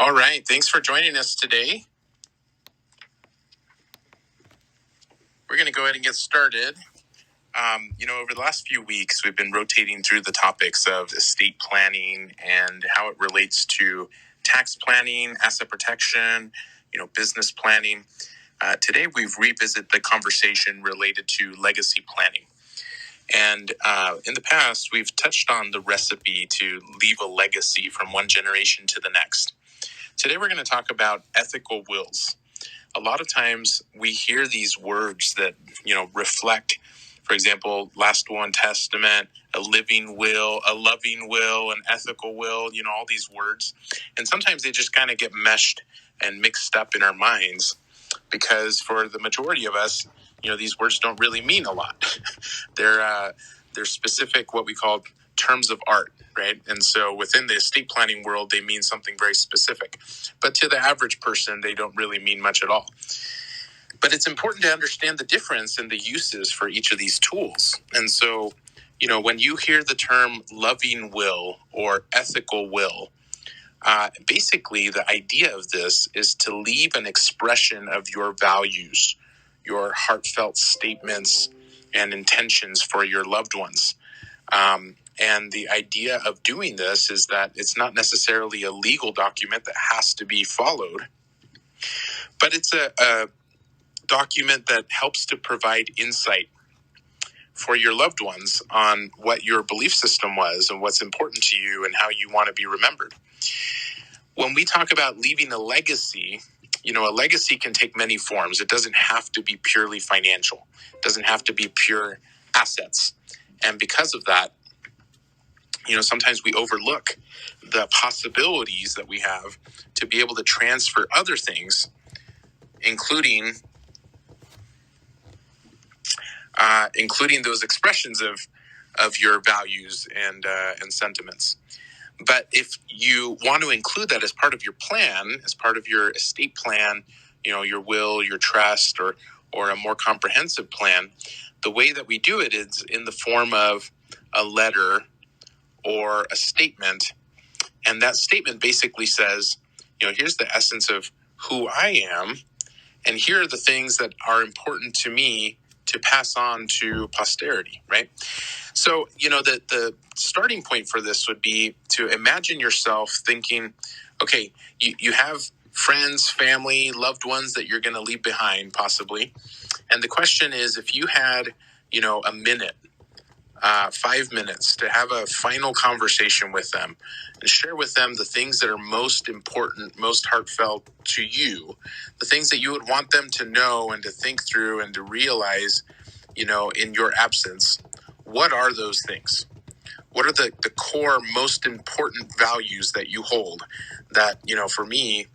All right. Thanks for joining us today. We're going to go ahead and get started. Over the last few weeks, we've been rotating through the topics of estate planning and how it relates to tax planning, asset protection, business planning. Today, we've revisited the conversation related to legacy planning. And in the past, we've touched on the recipe to leave a legacy from one generation to the next. Today, we're going to talk about ethical wills. A lot of times we hear these words that, reflect, for example, last will and testament, a living will, a loving will, an ethical will, all these words. And sometimes they just kind of get meshed and mixed up in our minds because for the majority of us, these words don't really mean a lot. They're specific, what we call terms of art, right? And so within the estate planning world, they mean something very specific. But to the average person, they don't really mean much at all. But it's important to understand the difference in the uses for each of these tools. And so, when you hear the term loving will or ethical will, basically the idea of this is to leave an expression of your values, your heartfelt statements and intentions for your loved ones. And the idea of doing this is that it's not necessarily a legal document that has to be followed, but it's a document that helps to provide insight for your loved ones on what your belief system was and what's important to you and how you want to be remembered. When we talk about leaving a legacy, a legacy can take many forms. It doesn't have to be purely financial. It doesn't have to be pure assets. And because of that, sometimes we overlook the possibilities that we have to be able to transfer other things, including those expressions of your values and sentiments. But if you want to include that as part of your plan, as part of your estate plan, your will, your trust, or a more comprehensive plan, the way that we do it is in the form of a letter or a statement. And that statement basically says, here's the essence of who I am, and here are the things that are important to me to pass on to posterity, right? So, the starting point for this would be to imagine yourself thinking, okay, you have friends, family, loved ones that you're going to leave behind, possibly. And the question is, if you had, a minute, 5 minutes to have a final conversation with them and share with them the things that are most important, most heartfelt to you, the things that you would want them to know and to think through and to realize, in your absence, what are those things? What are the core, most important values that you hold that, for me,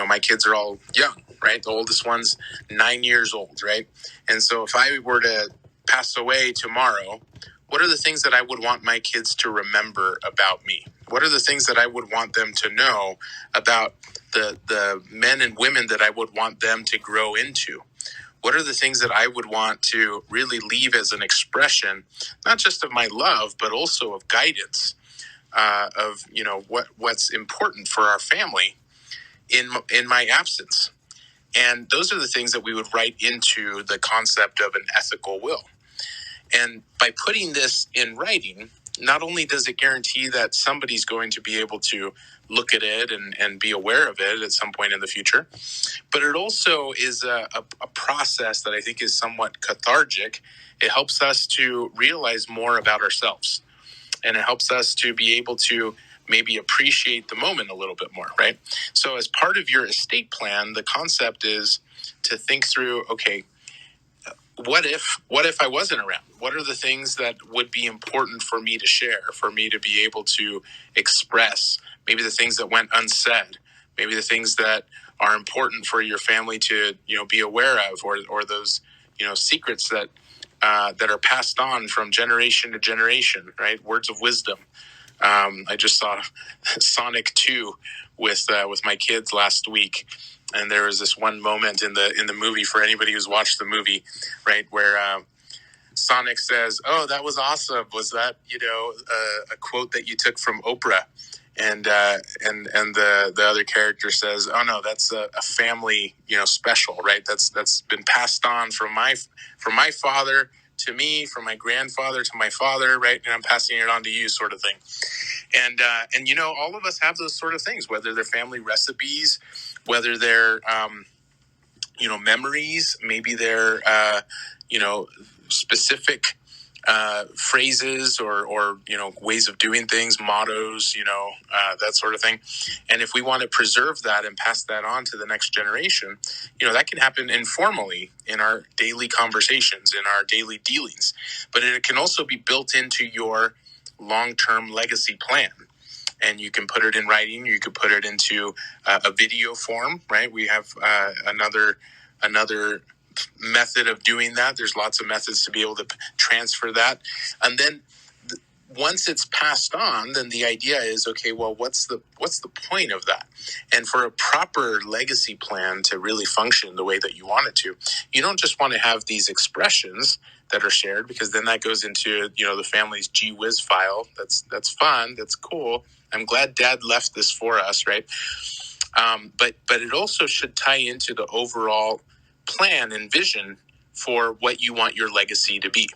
my kids are all young, right? The oldest one's 9 years old, right? And so if I were to pass away tomorrow, what are the things that I would want my kids to remember about me? What are the things that I would want them to know about the men and women that I would want them to grow into? What are the things that I would want to really leave as an expression, not just of my love, but also of guidance, of what's important for our family in my absence? And those are the things that we would write into the concept of an ethical will. And by putting this in writing, not only does it guarantee that somebody's going to be able to look at it and be aware of it at some point in the future, but it also is a process that I think is somewhat cathartic. It helps us to realize more about ourselves, and it helps us to be able to maybe appreciate the moment a little bit more, right? So as part of your estate plan, the concept is to think through, okay, what if I wasn't around? What are the things that would be important for me to share, for me to be able to express? Maybe the things that went unsaid, maybe the things that are important for your family to, be aware of, or those, secrets that are passed on from generation to generation, right? Words of wisdom. I just saw Sonic 2 with my kids last week. And there was this one moment in the movie, for anybody who's watched the movie, right, where Sonic says, "Oh, that was awesome. Was that, a quote that you took from Oprah?" And the other character says, "Oh no, that's a family, special, right? That's been passed on from my father to me, from my grandfather to my father, right? And I'm passing it on to you, sort of thing." And all of us have those sort of things, whether they're family recipes, whether they're memories, maybe they're specific phrases or ways of doing things, mottos, that sort of thing. And if we want to preserve that and pass that on to the next generation, that can happen informally in our daily conversations, in our daily dealings. But it can also be built into your long-term legacy plan. And you can put it in writing. You could put it into a video form, right? We have another method of doing that. There's lots of methods to be able to transfer that. And then once it's passed on, then the idea is, okay, well, what's the point of that? And for a proper legacy plan to really function the way that you want it to, you don't just want to have these expressions that are shared, because then that goes into, the family's gee whiz file. That's fun. That's cool. I'm glad Dad left this for us, right? But it also should tie into the overall plan and vision for what you want your legacy to be.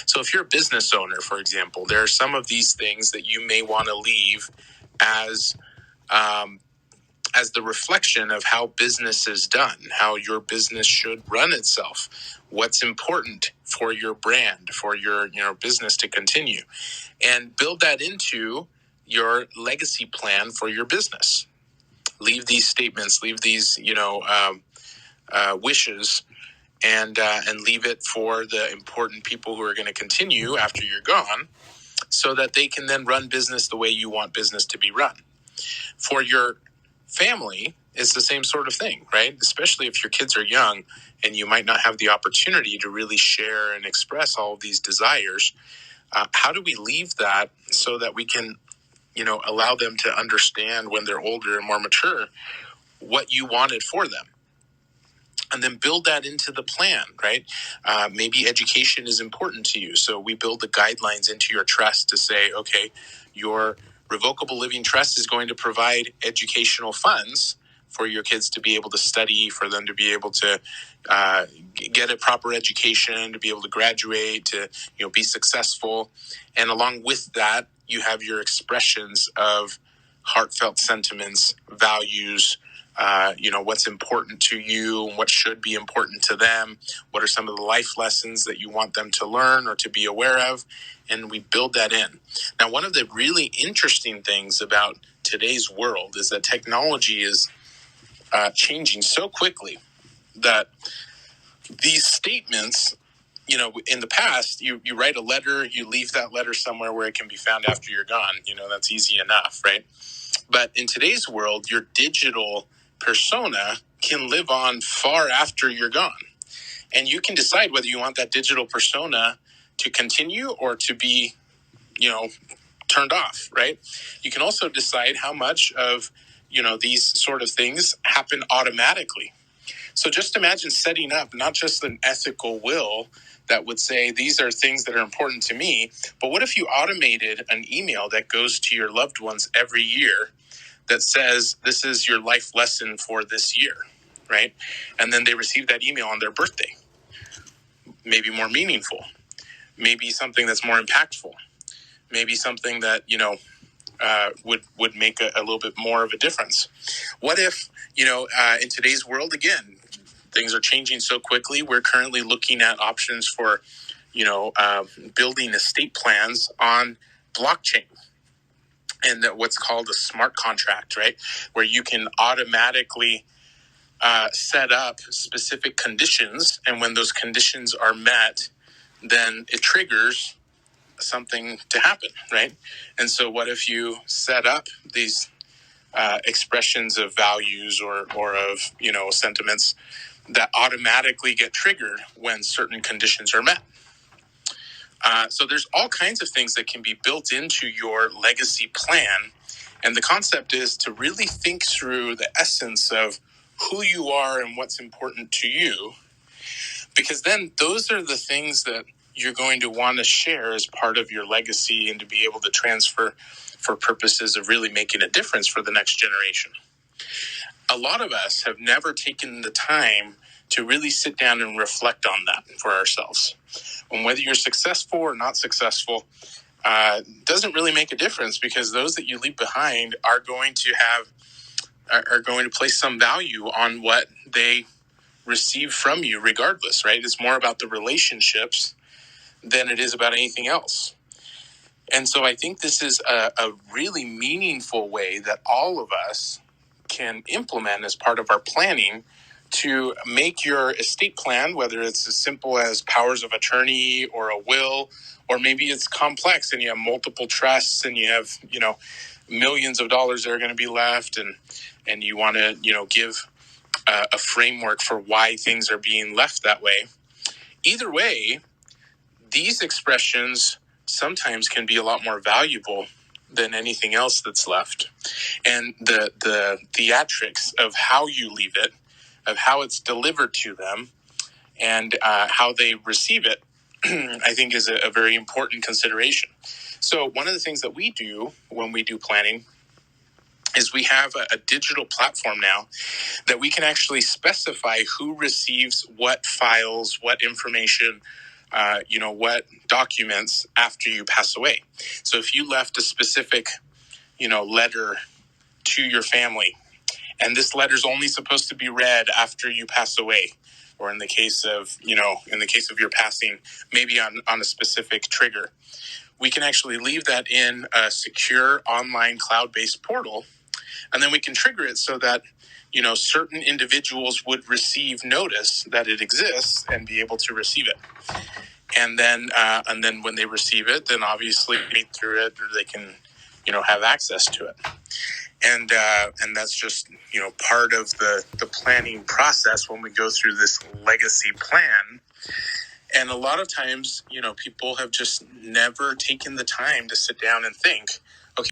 So if you're a business owner, for example, there are some of these things that you may want to leave as the reflection of how business is done, how your business should run itself, what's important for your brand, for your business to continue, and build that into your legacy plan for your business. Leave these statements, leave these wishes, and leave it for the important people who are going to continue after you're gone, so that they can then run business the way you want business to be run. For your family, it's the same sort of thing, right? Especially if your kids are young and you might not have the opportunity to really share and express all of these desires. How do we leave that so that we can, allow them to understand when they're older and more mature what you wanted for them? And then build that into the plan, right? Maybe education is important to you. So we build the guidelines into your trust to say, okay, your revocable living trust is going to provide educational funds for your kids to be able to study, for them to be able to get a proper education, to be able to graduate, to be successful. And along with that, you have your expressions of heartfelt sentiments, values, what's important to you and what should be important to them. What are some of the life lessons that you want them to learn or to be aware of? And we build that in. Now, one of the really interesting things about today's world is that technology is changing so quickly that these statements, in the past, you write a letter, you leave that letter somewhere where it can be found after you're gone. That's easy enough, right? But in today's world, your digital persona can live on far after you're gone. And you can decide whether you want that digital persona to continue or to be, turned off, right? You can also decide how much of, these sort of things happen automatically. So just imagine setting up not just an ethical will that would say, these are things that are important to me, but what if you automated an email that goes to your loved ones every year that says, this is your life lesson for this year, right? And then they receive that email on their birthday. Maybe more meaningful. Maybe something that's more impactful. Maybe something that, would make a little bit more of a difference. What if, in today's world, again, things are changing so quickly. We're currently looking at options for, building estate plans on blockchain. And what's called a smart contract, right? Where you can automatically set up specific conditions. And when those conditions are met, then it triggers something to happen, right? And so what if you set up these expressions of values or of, sentiments that automatically get triggered when certain conditions are met? So there's all kinds of things that can be built into your legacy plan. And the concept is to really think through the essence of who you are and what's important to you, because then those are the things that you're going to want to share as part of your legacy and to be able to transfer for purposes of really making a difference for the next generation. A lot of us have never taken the time to really sit down and reflect on that for ourselves. And whether you're successful or not successful doesn't really make a difference, because those that you leave behind are going to place some value on what they receive from you regardless, right? It's more about the relationships than it is about anything else. And so I think this is a really meaningful way that all of us can implement as part of our planning to make your estate plan, whether it's as simple as powers of attorney or a will, or maybe it's complex and you have multiple trusts and you have, millions of dollars that are going to be left, and you want to, give a framework for why things are being left that way. Either way, these expressions sometimes can be a lot more valuable than anything else that's left. And the theatrics of how you leave it, of how it's delivered to them, and how they receive it, I think is a very important consideration. So one of the things that we do when we do planning is we have a digital platform now that we can actually specify who receives what files, what information, what documents after you pass away. So if you left a specific, letter to your family, and this letter's only supposed to be read after you pass away, or in the case of your passing, maybe on a specific trigger, we can actually leave that in a secure online cloud-based portal, and then we can trigger it so that certain individuals would receive notice that it exists and be able to receive it. And then when they receive it, then obviously read through it, or they can, have access to it. And that's just, part of the planning process when we go through this legacy plan. And a lot of times, people have just never taken the time to sit down and think, okay,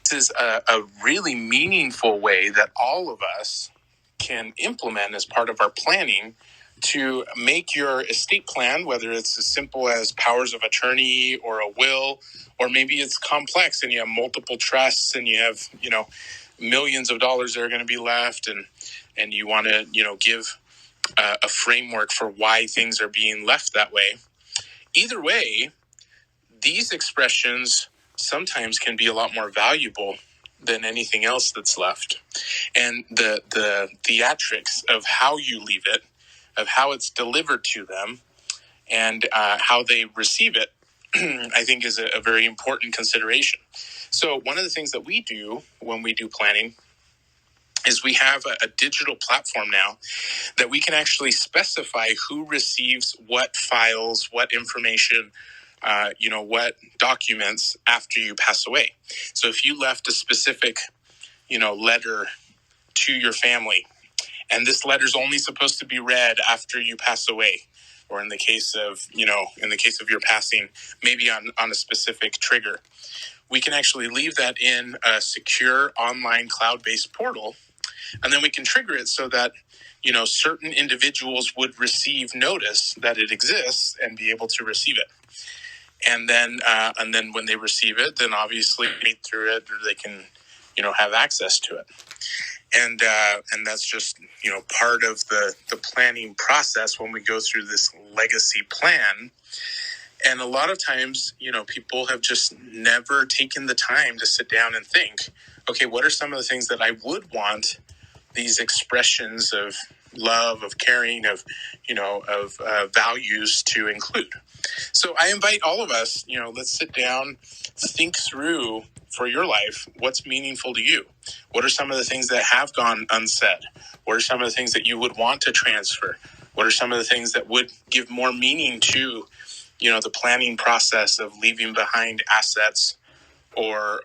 this is a really meaningful way that all of us can implement as part of our planning to make your estate plan, whether it's as simple as powers of attorney or a will, or maybe it's complex and you have multiple trusts and you have, millions of dollars that are going to be left, and you want to, give a framework for why things are being left that way. Either way, these expressions sometimes can be a lot more valuable than anything else that's left. And the theatrics of how you leave it, of how it's delivered to them, and how they receive it, I think is a very important consideration. So one of the things that we do when we do planning is we have a digital platform now that we can actually specify who receives what files, what information, what documents after you pass away. So if you left a specific, letter to your family, and this letter's only supposed to be read after you pass away, or in the case of your passing, maybe on a specific trigger, we can actually leave that in a secure online cloud-based portal, and then we can trigger it so that, certain individuals would receive notice that it exists and be able to receive it. And then when they receive it, then obviously read through it, or they can, have access to it. And that's just, part of the planning process when we go through this legacy plan. And a lot of times, people have just never taken the time to sit down and think, okay, what are some of the things that I would want these expressions of love, of caring, of values to include? So I invite all of us, let's sit down, think through for your life, what's meaningful to you? What are some of the things that have gone unsaid? What are some of the things that you would want to transfer? What are some of the things that would give more meaning to, the planning process of leaving behind assets or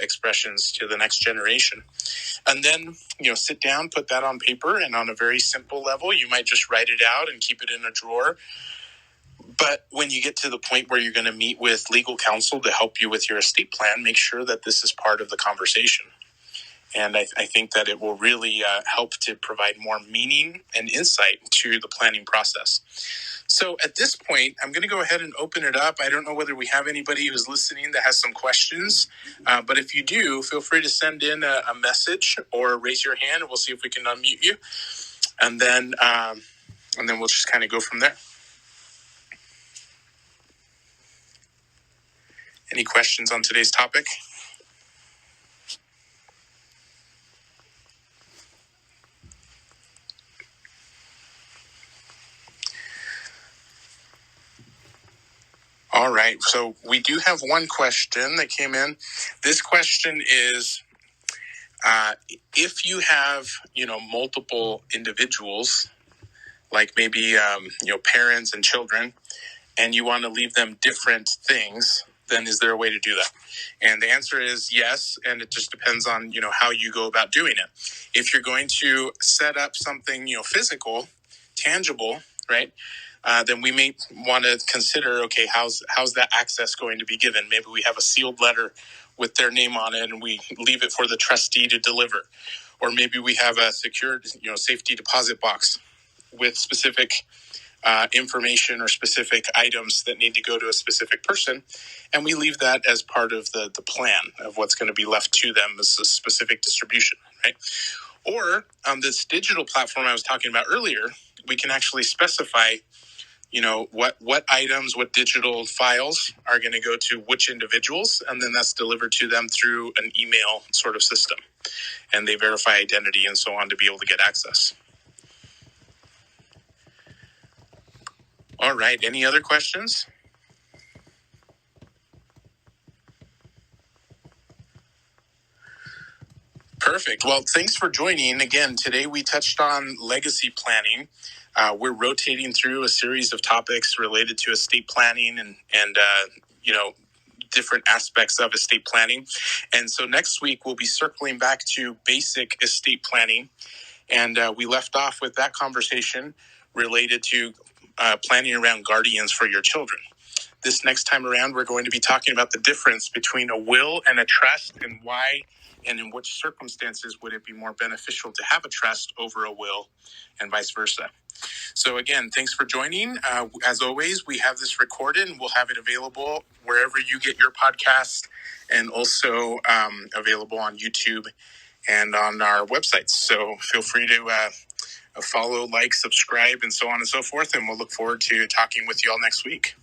expressions to the next generation? And then, sit down, put that on paper, and on a very simple level, you might just write it out and keep it in a drawer. But when you get to the point where you're going to meet with legal counsel to help you with your estate plan, make sure that this is part of the conversation. And I think that it will really help to provide more meaning and insight to the planning process. So at this point, I'm going to go ahead and open it up. I don't know whether we have anybody who's listening that has some questions, but if you do, feel free to send in a message or raise your hand, and we'll see if we can unmute you, and then we'll just kind of go from there. Any questions on today's topic? All right, so we do have one question that came in. This question is, if you have, multiple individuals, like maybe, parents and children, and you want to leave them different things, then is there a way to do that? And the answer is yes, and it just depends on, how you go about doing it. If you're going to set up something, physical, tangible, right? Then we may want to consider, okay, how's that access going to be given? Maybe we have a sealed letter with their name on it, and we leave it for the trustee to deliver. Or maybe we have a secured, safety deposit box with specific information or specific items that need to go to a specific person, and we leave that as part of the plan of what's going to be left to them as a specific distribution, right? Or on this digital platform I was talking about earlier, we can actually specify what items, what digital files are going to go to which individuals, and then that's delivered to them through an email sort of system, and they verify identity and so on to be able to get access. All right, any other questions? Perfect. Well, thanks for joining. Again, today we touched on legacy planning. We're rotating through a series of topics related to estate planning and different aspects of estate planning. And so next week we'll be circling back to basic estate planning. And we left off with that conversation related to planning around guardians for your children. This next time around, we're going to be talking about the difference between a will and a trust, and why and in which circumstances would it be more beneficial to have a trust over a will, and vice versa. So again, thanks for joining. As always, we have this recorded, and we'll have it available wherever you get your podcast, and also available on YouTube and on our websites. So feel free to follow, like, subscribe, and so on and so forth. And we'll look forward to talking with you all next week.